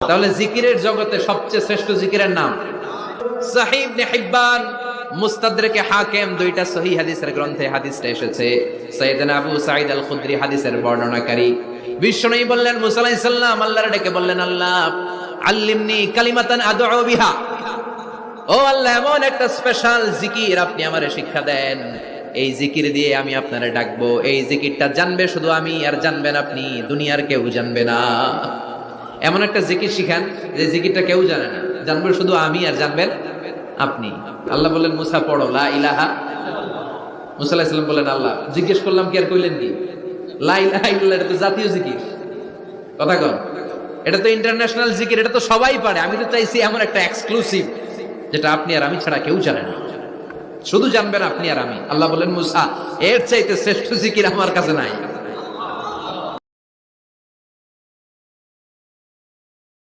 তাহলে জিকিরের জগতে সবচেয়ে শ্রেষ্ঠ জিকিরের নাম সহিহ ইবনে হিব্বান, মুস্তাদরাকে হাকিম, দুইটা সহিহ হাদিসের গ্রন্থে হাদিসটা এসেছে। সাইয়েদনা আবু সাঈদ আল খুদরি হাদিসের বর্ণনাকারী বিশ্বনবী বললেন, মুসা আলাইহিস সালাম আল্লাহর ডেকে বললেন, আল্লাহ আল্লিমনি কালিমাতান আদউ বিহা, ও আল্লাহ এমন একটা স্পেশাল জিকির আপনি আমারে শিক্ষা দেন, এই জিকির দিয়ে আমি আপনারে ডাকবো, এই জিকিরটা জানবে শুধু আমি আর জানবেন আপনি, দুনিয়ার কেউ জানবে না। এমন একটা জিকির শিখান যে জিকিরটা কেউ জানে না, জানবে শুধু আমি আর জানবেন আপনি। আল্লাহ বললেন, মুসা পড়ো লা ইলাহা। মুসা আলাইহিস সালাম বললেন, আল্লাহ জিজ্ঞেস করলাম কি আর কইলেন কি? লা ইলাহা ইল্লাল্লাহ এটা তো জাতীয় জিকির, কথা কন, এটা তো ইন্টারন্যাশনাল জিকির, এটা তো সবাই পারে। আমি তো চাইছি এমন একটা এক্সক্লুসিভ যেটা আপনি আর আমি ছাড়া কেউ জানে না, শুধু জানবেন আপনি আর আমি। আল্লাহ বললেন, মুসা এর চাইতে শ্রেষ্ঠ জিকির আমার কাছে নাই।